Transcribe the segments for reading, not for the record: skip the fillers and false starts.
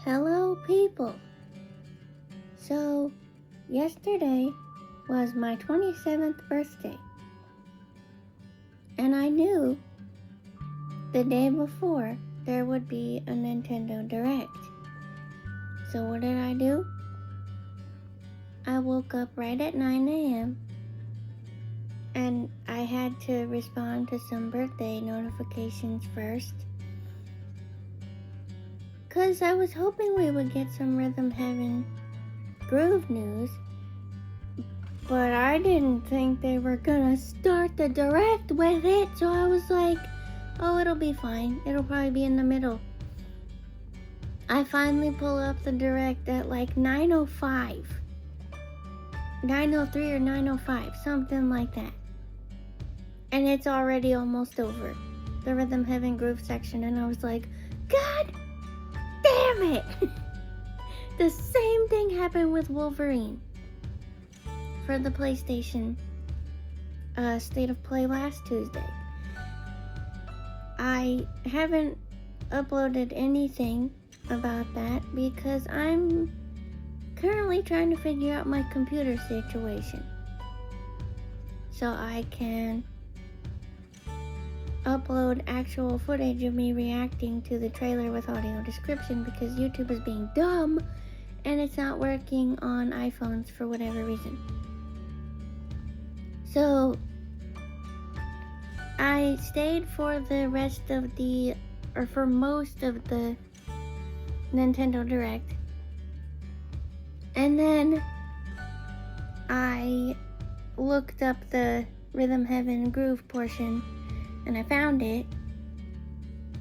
Hello, people. So, yesterday was my 27th birthday, and I knew the day before there would be a Nintendo Direct. So what did I do? I woke up right at 9 a.m. and I had to respond to some birthday notifications first. Because I was hoping we would get some Rhythm Heaven Groove news, but I didn't think they were gonna start the Direct with it, so I was like, oh, it'll be fine. It'll probably be in the middle. I finally pull up the Direct at like 9:05. 9:03 or 9:05, something like that. And it's already almost over, the Rhythm Heaven Groove section, and I was like, God damn it! The same thing happened with Wolverine for the PlayStation State of Play last Tuesday. I haven't uploaded anything about that because I'm currently trying to figure out my computer situation so I can upload actual footage of me reacting to the trailer with audio description, because YouTube is being dumb and it's not working on iPhones for whatever reason. So I stayed for the rest of for most of the Nintendo Direct, and then I looked up the Rhythm Heaven Groove portion and I found it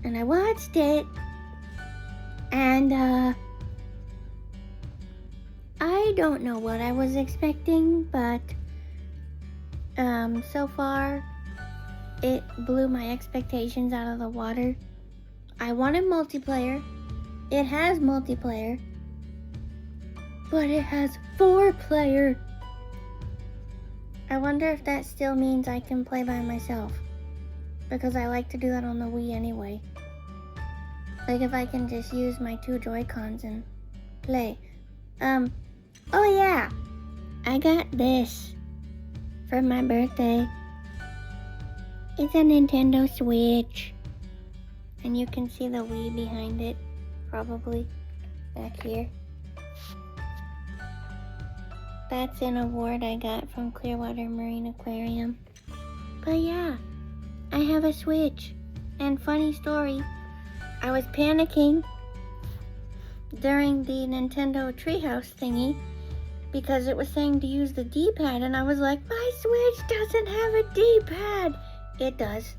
and I watched it, and I don't know what I was expecting, but so far it blew my expectations out of the water. I wanted multiplayer. It has multiplayer, but it has 4-player. I wonder if that still means I can play by myself, because I like to do that on the Wii anyway. Like if I can just use my 2 Joy-Cons and play. Oh yeah, I got this for my birthday. It's a Nintendo Switch, and you can see the Wii behind it, probably back here. That's an award I got from Clearwater Marine Aquarium. But yeah, I have a Switch. And funny story, I was panicking during the Nintendo Treehouse thingy because it was saying to use the D-pad, and I was like, my Switch doesn't have a D-pad. It does.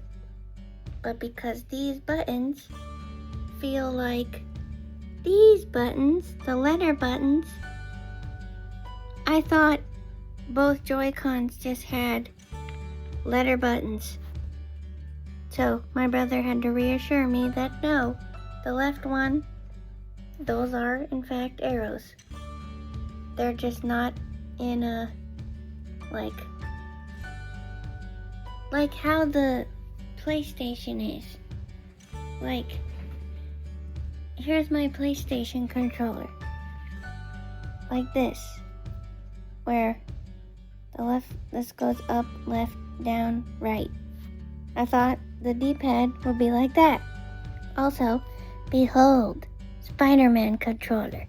But because these buttons feel like these buttons, the letter buttons, I thought both Joy-Cons just had letter buttons. So my brother had to reassure me that no, the left one, those are in fact arrows. They're just not in a, like how the PlayStation is. Like, here's my PlayStation controller. Like this. Where this goes up, left, down, right. I thought the D-pad would be like that. Also, behold, Spider-Man controller.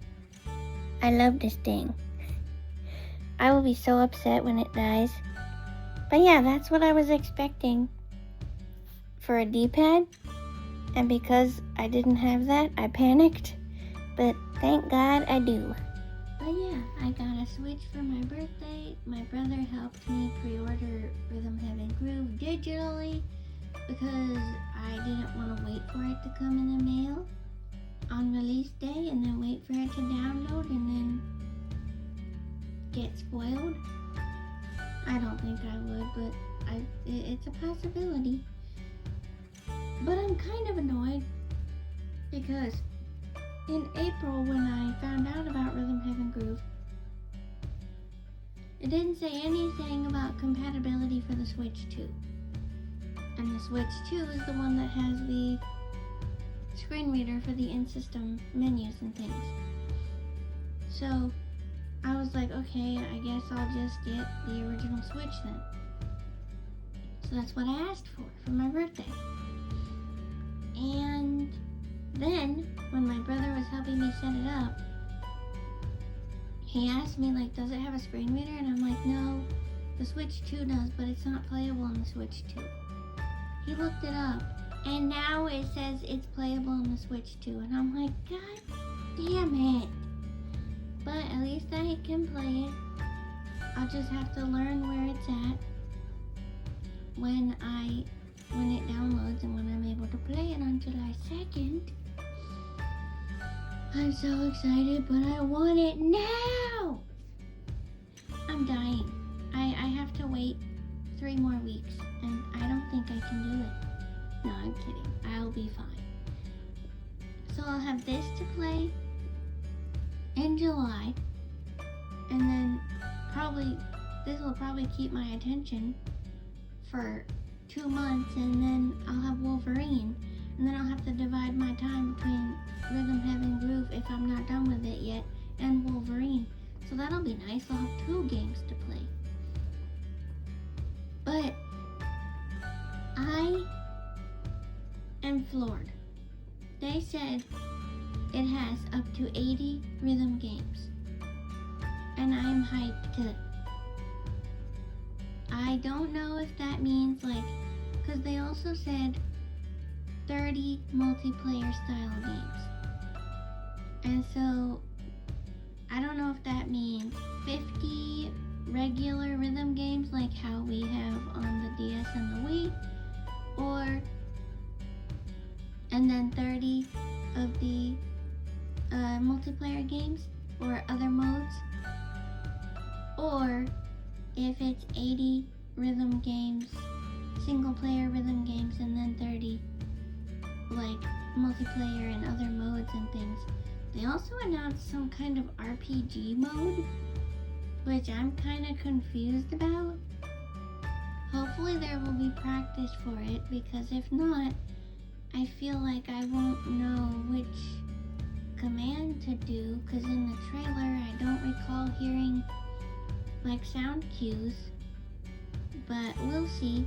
I love this thing. I will be so upset when it dies. But yeah, that's what I was expecting for a D-pad. And because I didn't have that, I panicked. But thank God I do. But yeah, I got a Switch for my birthday. My brother helped me pre-order Rhythm Heaven Groove digitally because I didn't want to wait for it to come in the mail on release day and then wait for it to download and then get spoiled. I don't think I would, but it's a possibility. But I'm kind of annoyed because in April, when I found out about Rhythm Heaven Groove, it didn't say anything about compatibility for the Switch 2. And the Switch 2 is the one that has the screen reader for the in-system menus and things. So I was like, okay, I guess I'll just get the original Switch then. So that's what I asked for my birthday. And then, when my brother was helping me set it up, he asked me, like, does it have a screen reader? And I'm like, no, the Switch 2 does, but it's not playable on the Switch 2. He looked it up, and now it says it's playable on the Switch 2. And I'm like, God damn it. But at least I can play it. I'll just have to learn where it's at when it downloads and when I'm able to play it on July 2nd. I'm so excited, but I want it now! I'm dying. I have to wait 3 more weeks, and I don't think I can do it. No, I'm kidding. I'll be fine. So I'll have this to play in July, and then this will probably keep my attention for 2 months, and then I'll have Wolverine, and then I'll have to divide my time between Rhythm Heaven Groove if I'm not done with it yet, and Wolverine. So that'll be nice. I'll have 2 games to play. But I am floored. They said it has up to 80 rhythm games, and I'm hyped to. I don't know if that means, like, because they also said 30 multiplayer style games. And so, I don't know if that means 50 regular rhythm games like how we have on the DS and the Wii, and then 30 of the multiplayer games or other modes, or if it's 80 rhythm games, single player rhythm games, and then 30 like multiplayer and other modes and things. They also announced some kind of RPG mode, which I'm kind of confused about. Hopefully there will be practice for it, because if not, I feel like I won't know which command to do, because in the trailer I don't recall hearing like sound cues, but we'll see.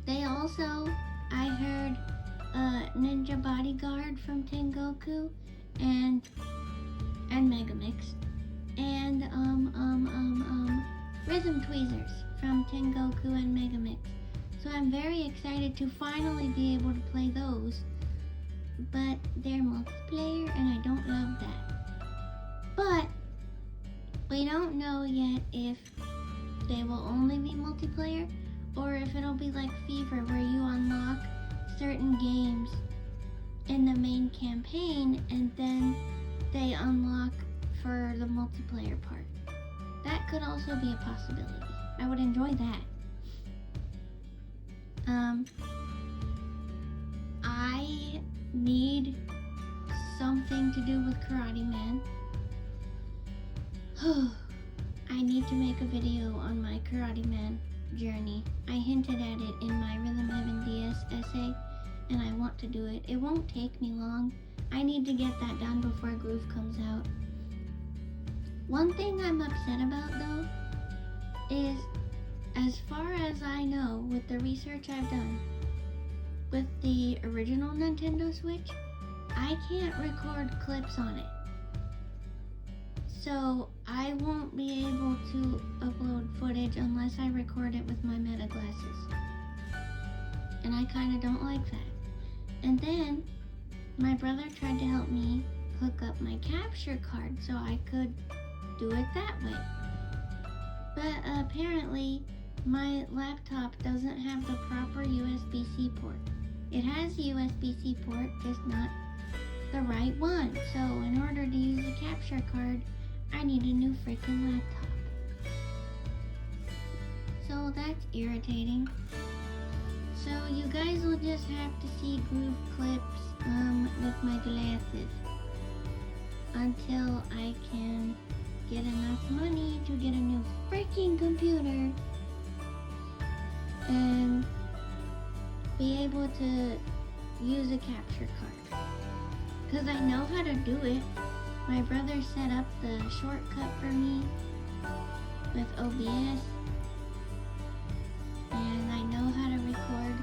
They also, I heard Ninja Bodyguard from Tengoku and Megamix, and Rhythm Tweezers from Tengoku and Megamix. So I'm very excited to finally be able to play those, but they're multiplayer and I don't love that. But we don't know yet if they will only be multiplayer, or if it'll be like Fever, where you unlock certain games in the main campaign and then they unlock for the multiplayer part. That could also be a possibility. I would enjoy that. I need something to do with Karate Man. I need to make a video on my Karate Man journey. I hinted at it in my Rhythm Heaven DS essay, and I want to do it. It won't take me long. I need to get that done before Groove comes out. One thing I'm upset about, though, is, as far as I know, with the research I've done, with the original Nintendo Switch, I can't record clips on it. So I won't be able to upload footage unless I record it with my Meta glasses. And I kind of don't like that. And then my brother tried to help me hook up my capture card so I could do it that way. But apparently my laptop doesn't have the proper USB-C port. It has a USB-C port, just not the right one. So in order to use the capture card, I need a new freaking laptop. So that's irritating. So you guys will just have to see Groove clips with my glasses until I can get enough money to get a new freaking computer and be able to use a capture card. Because I know how to do it. My brother set up the shortcut for me with OBS. And I know how to record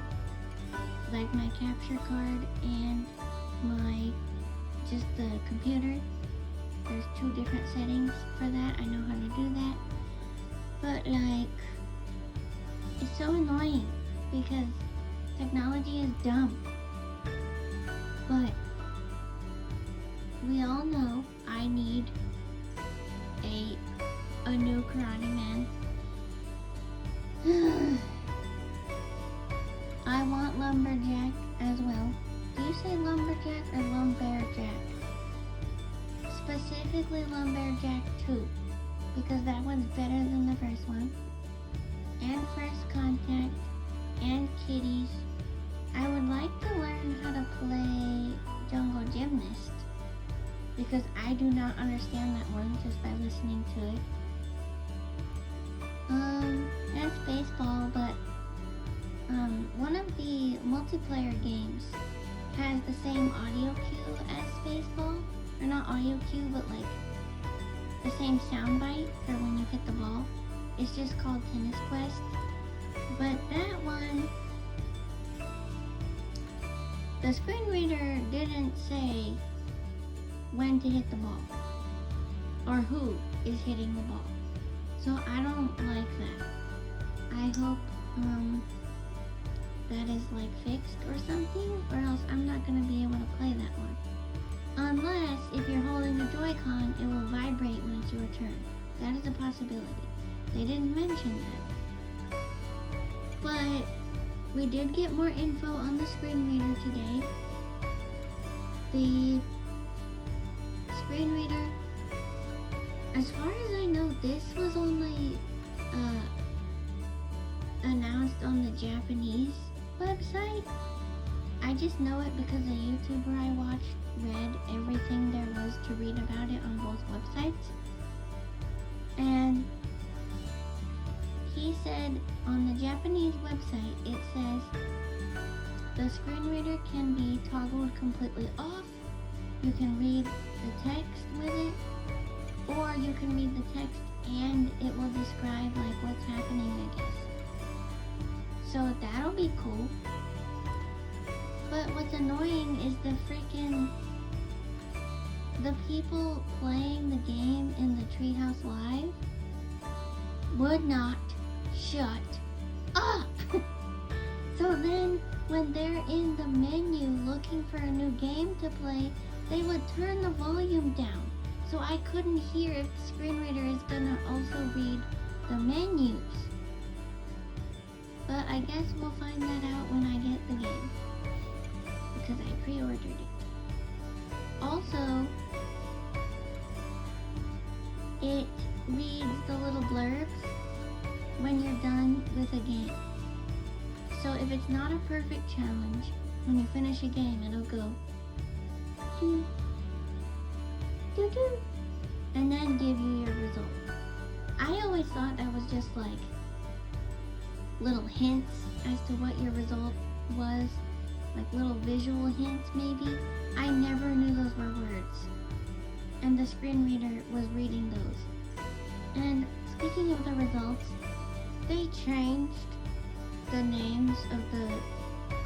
like my capture card and my just the computer. There's 2 different settings for that. I know how to do that. But like, it's so annoying because technology is dumb. But we all know I need a new Karate Man. I want Lumberjack as well. Do you say Lumberjack or Lumberjack? Specifically Lumberjack 2, because that one's better than the first one. And First Contact, and Kitties. I would like to learn how to play Jungle Gymnast, because I do not understand that one just by listening to it. And Spaceball, but one of the multiplayer games has the same audio cue as Spaceball. Or not audio cue, but like the same sound bite for when you hit the ball. It's just called Tennis Quest. But that one, the screen reader didn't say when to hit the ball or who is hitting the ball. So I don't like that. I hope that is like fixed or something, or else I'm not going to be able to play that one. Unless, if you're holding the Joy-Con, it will vibrate when it's your turn. That is a possibility. They didn't mention that. But we did get more info on the screen reader today. The screen reader, as far as I know, this was only announced on the Japanese website. I just know it because a YouTuber I watched read everything there was to read about it on both websites. And he said on the Japanese website, it says the screen reader can be toggled completely off. You can read the text with it, or you can read the text and it will describe like what's happening, I guess. So that'll be cool. But what's annoying is the people playing the game in the Treehouse Live would not shut up. So then when they're in the menu looking for a new game to play, they would turn the volume down. So I couldn't hear if the screen reader is gonna also read the menus. But I guess we'll find that out when I get the game, because I pre-ordered it. Also, it reads the little blurbs when you're done with a game. So if it's not a perfect challenge, when you finish a game, it'll go doo, doo, doo, and then give you your result. I always thought that was just like little hints as to what your result was, like little visual hints maybe. I never knew those were words, and the screen reader was reading those. And speaking of the results, they changed the names of the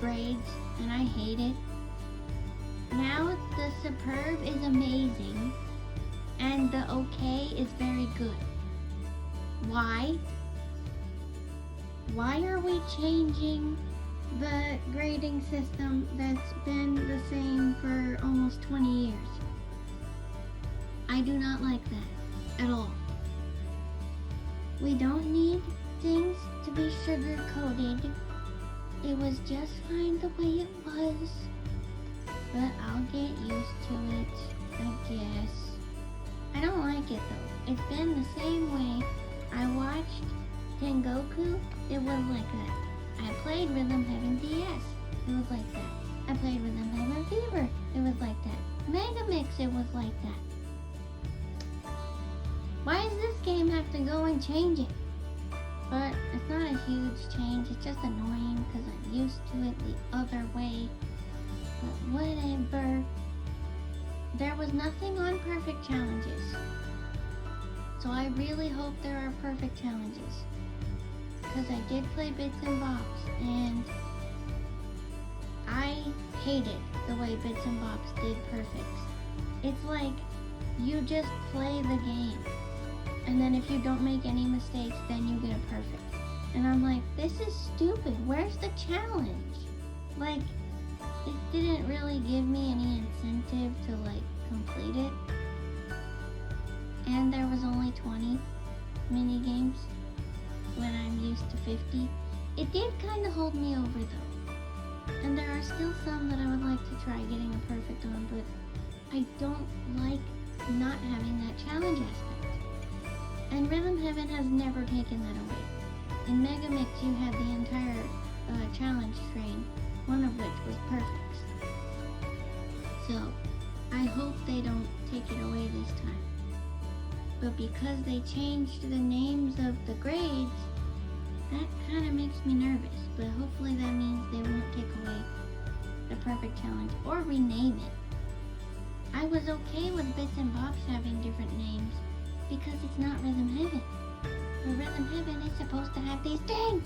grades, and I hate it. Now the superb is amazing, and the okay is very good. Why? Why are we changing the grading system that's been the same for almost 20 years? I do not like that at all. We don't need things to be sugar-coated. It was just fine the way it was. But I'll get used to it, I guess. I don't like it though. It's been the same way. I watched Tengoku, it was like that. I played Rhythm Heaven DS, it was like that. I played Rhythm Heaven Fever, it was like that. Megamix, it was like that. Why does this game have to go and change it? But it's not a huge change, it's just annoying because I'm used to it the other way. But whatever. There was nothing on perfect challenges. So I really hope there are perfect challenges. Because I did play Bits and Bobs, and I hated the way Bits and Bobs did perfects. It's like you just play the game, and then if you don't make any mistakes, then you get a perfect. And I'm like, this is stupid. Where's the challenge? Like, it didn't really give me any incentive to like complete it. And there was only 20 mini games when I'm used to 50. It did kind of hold me over though. And there are still some that I would like to try getting a perfect on, but I don't like not having that challenge aspect. And Rhythm Heaven has never taken that away. In Mega Mix you had the entire challenge train, one of which was perfects. So I hope they don't take it away this time. But because they changed the names of the grades, that kind of makes me nervous. But hopefully that means they won't take away the perfect challenge or rename it. I was okay with Bits and Bobs having different names because it's not Rhythm Heaven. But Rhythm Heaven is supposed to have these things.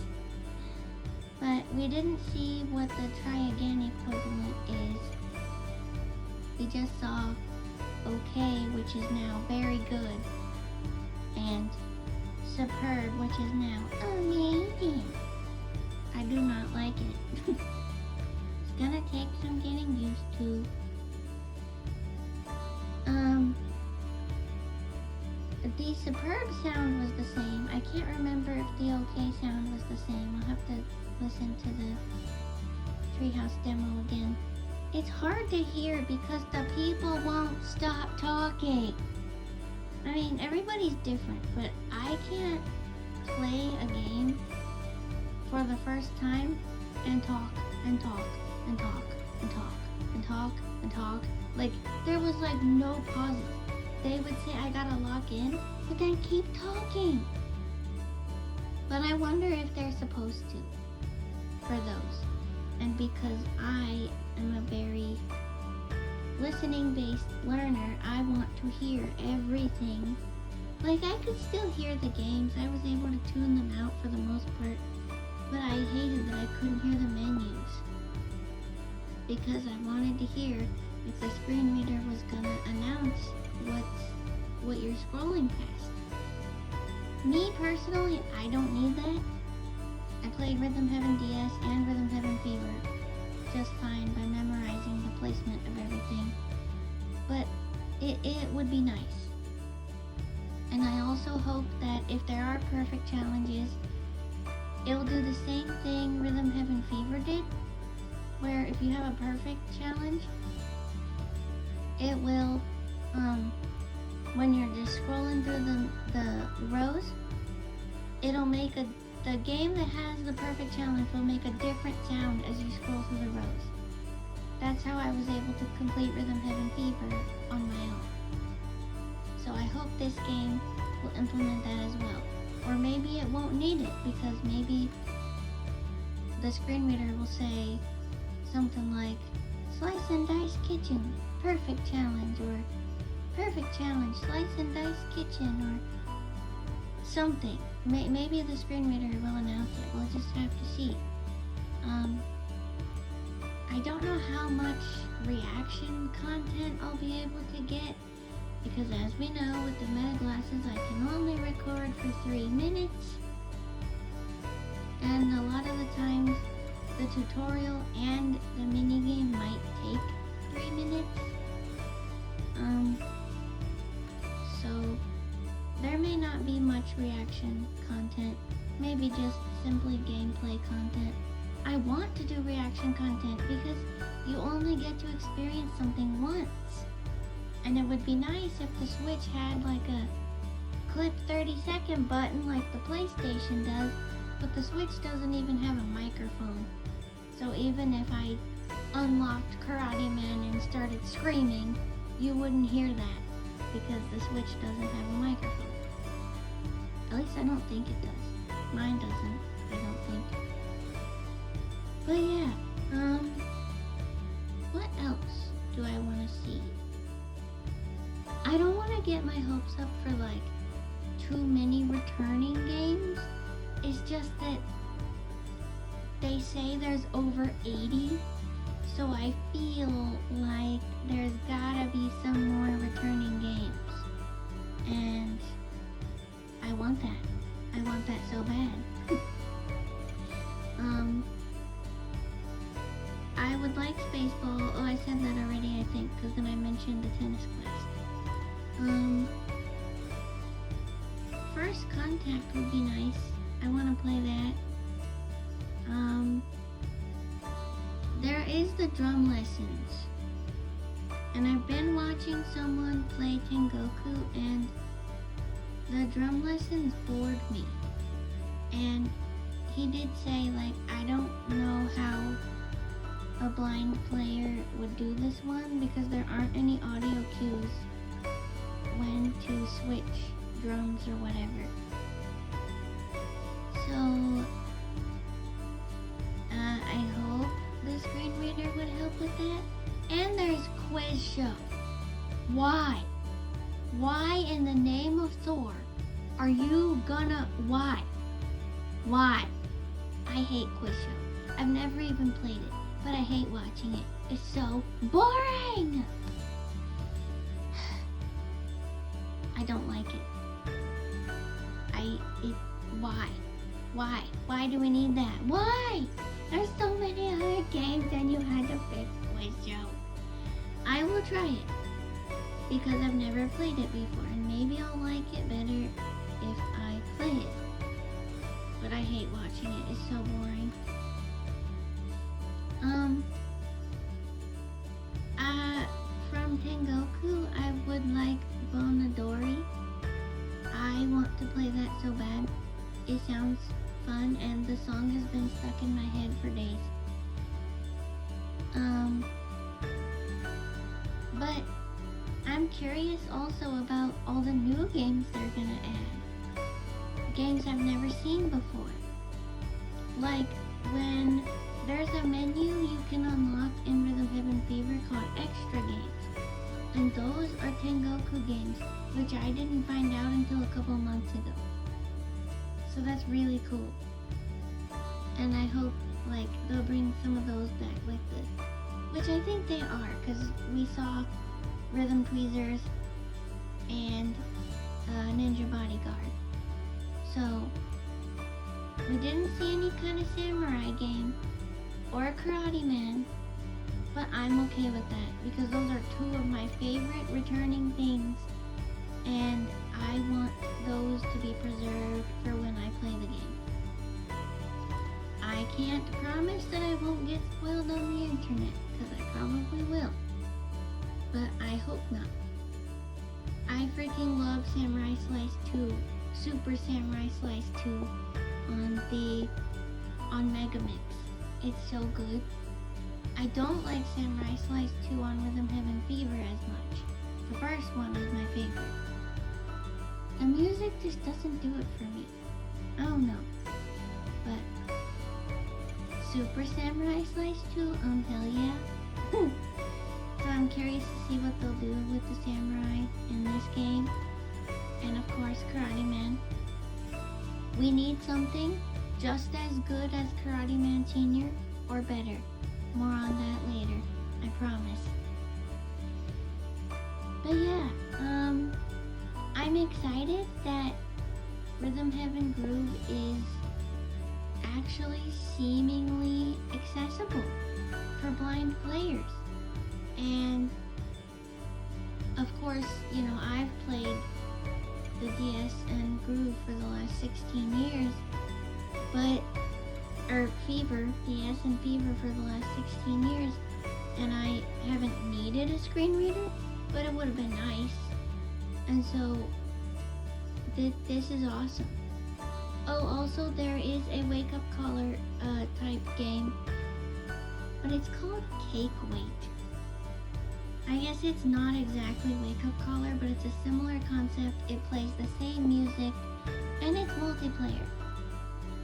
But we didn't see what the Try Again equivalent is. We just saw okay, which is now very good, and superb, which is now amazing. I do not like it. It's gonna take some getting used to. The superb sound was the same. I can't remember if the okay sound was the same. I'll have to listen to the Treehouse demo again. It's hard to hear because the people won't stop talking. I mean, everybody's different, but I can't play a game for the first time and talk and talk and talk and talk and talk and talk. Like, there was like no pauses. They would say, I gotta log in, but then keep talking. But I wonder if they're supposed to for those. And because I am a very listening-based learner, I want to hear everything. Like, I could still hear the games. I was able to tune them out for the most part. But I hated that I couldn't hear the menus. Because I wanted to hear if the screen reader was gonna announce what you're scrolling past. Me personally, I don't need that. I played Rhythm Heaven DS and Rhythm Heaven Fever just fine by memorizing the placement of everything. But it would be nice. And I also hope that if there are perfect challenges, it'll do the same thing Rhythm Heaven Fever did, where if you have a perfect challenge, it will, when you're just scrolling through the rows, it'll make the game that has the perfect challenge will make a different sound as you scroll through the rows. That's how I was able to complete Rhythm Heaven Fever on my own. So I hope this game will implement that as well. Or maybe it won't need it, because maybe the screen reader will say something like, Slice and Dice Kitchen, perfect challenge, or perfect challenge, Slice and Dice Kitchen, or something. Maybe the screen reader will announce it. We'll just have to see. I don't know how much reaction content I'll be able to get, because as we know with the Meta Glasses, I can only record for 3 minutes, and a lot of the times the tutorial and the minigame might take 3 minutes. So there may not be much reaction content, maybe just simply gameplay content. I want to do reaction content because you only get to experience something once. And it would be nice if the Switch had like a clip 30-second button like the PlayStation does, but the Switch doesn't even have a microphone. So even if I unlocked Karate Man and started screaming, you wouldn't hear that because the Switch doesn't have a microphone. At least I don't think it does. Mine doesn't, I don't think. But yeah, what else do I want to see? I don't want to get my hopes up for like too many returning games. It's just that they say there's over 80, so I feel like there's gotta be some more returning games. And I want that. I want that so bad. I would like Spaceball. Oh, I said that already, I think, because then I mentioned the Tennis Quest. First Contact would be nice. I want to play that. There is the drum lessons. And I've been watching someone play Tengoku, and the drum lessons bored me. And he did say, like, I don't know how a blind player would do this one because there aren't any audio cues when to switch drums or whatever. So, I hope the screen reader would help with that. And there's Quiz Show. Why? Why in the name of Thor are you gonna, why? Why? I hate Quiz Show. I've never even played it, but I hate watching it. It's so boring! I don't like it. Why? Why? Why do we need that? Why? There's so many other games and you had to fix Quiz Show. I will try it because I've never played it before, and maybe I'll like it better if I play it. But I hate watching it. It's so boring. From Tengoku, I would like Bonadori. I want to play that so bad. It sounds fun, and the song has been stuck in my head for days. But I'm curious also about all the new games they're gonna add. Games I've never seen before. Like when there's a menu you can unlock in Rhythm Heaven Fever called Extra Games. And those are Tengoku games, which I didn't find out until a couple months ago. So that's really cool. And I hope like they'll bring some of those back like this. Which I think they are, because we saw Rhythm Tweezers and Ninja Bodyguard. So we didn't see any kind of samurai game or Karate Man, but I'm okay with that because those are two of my favorite returning things, and I want those to be preserved for when I play the game. I can't promise that I won't get spoiled on the internet, because I probably will, but I hope not. I freaking love Samurai Slice 2, Super Samurai Slice 2 on Megamix. It's so good. I don't like Samurai Slice 2 on Rhythm Heaven Fever as much. The first one is my favorite. The music just doesn't do it for me. I don't know. But Super Samurai Slice 2, hell yeah. So I'm curious to see what they'll do with the samurai in this game. And of course, Karate Man. We need something just as good as Karate Man Senior or better. More on that later, I promise. But yeah, I'm excited that Rhythm Heaven Groove is actually seemingly accessible for blind players. And of course, you know, I've played the DS and Groove for the last 16 years, or Fever, DS and Fever for the last 16 years, and I haven't needed a screen reader, but it would have been nice. And so, this is awesome. Oh, also there is a Wake Up Caller type game, but it's called Cake Wait. I guess it's not exactly Wake Up Caller, but it's a similar concept. It plays the same music, and it's multiplayer.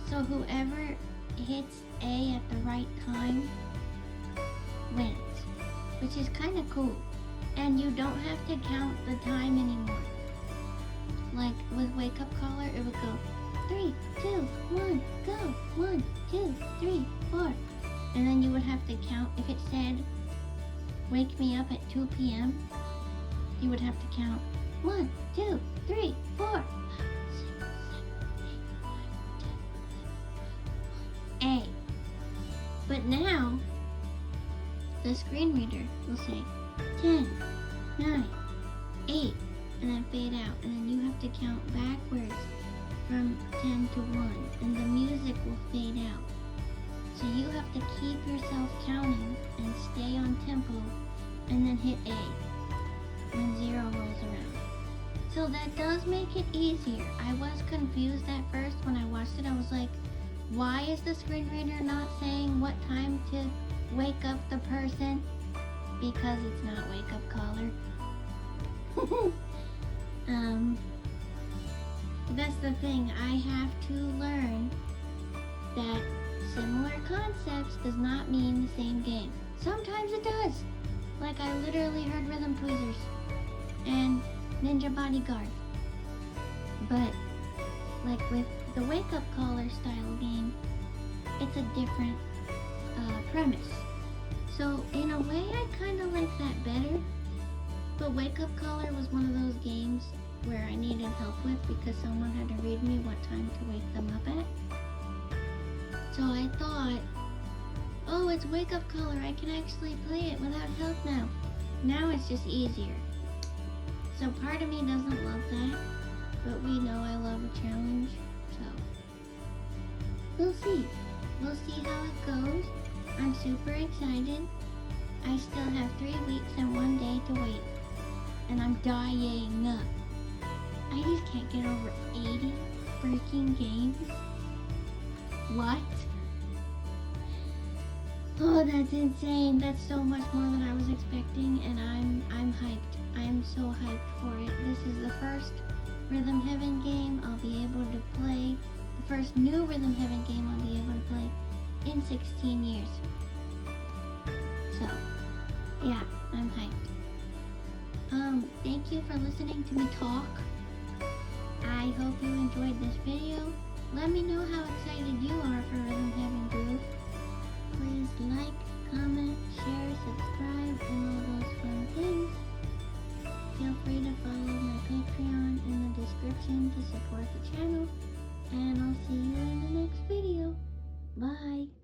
So whoever hits A at the right time wins. which is kind of cool. And you don't have to count the time anymore. Like with Wake Up Caller, it would go 3, 2, 1, go, 1, 2, 3, 4. And then you would have to count. If it said, wake me up at 2 p.m., you would have to count 1, 2, 3, 4. A. But now, the screen reader will say 10, 9, 8, and then fade out. And then you have to count backwards from 10 to 1, and the music will fade out. So you have to keep yourself counting and stay on tempo, and then hit A when 0 rolls around. So that does make it easier. I was confused at first when I watched it. I was like, why is the screen reader not saying what time to wake up the person? Because it's not Wake Up Caller. That's the thing. I have to learn that similar concepts does not mean the same game. Sometimes it does. Like I literally heard Rhythm Tweezers and Ninja Bodyguard. But like with the Wake Up Caller style game, it's a different premise. So in a way, I kind of like that better. But Wake Up Caller was one of those games where I needed help with because someone had to read me what time to wake them up at. So I thought, oh, it's Wake Up Caller. I can actually play it without help now. Now it's just easier. So part of me doesn't love that, but we know I love a challenge. So we'll see. We'll see how it goes. I'm super excited. I still have 3 weeks and 1 day to wait. And I'm dying. I just can't get over 80 freaking games. What? Oh, that's insane. That's so much more than I was expecting, and I'm hyped. I'm so hyped for it. This is the first Rhythm Heaven game I'll be able to play. The first new Rhythm Heaven game I'll be able to play in 16 years. So, yeah, I'm hyped. Thank you for listening to me talk. I hope you enjoyed this video. Let me know how excited you are for Rhythm Heaven Groove. Please like, comment, share, subscribe, and all those fun things. Feel free to follow my Patreon in the description to support the channel. And I'll see you in the next video. Bye.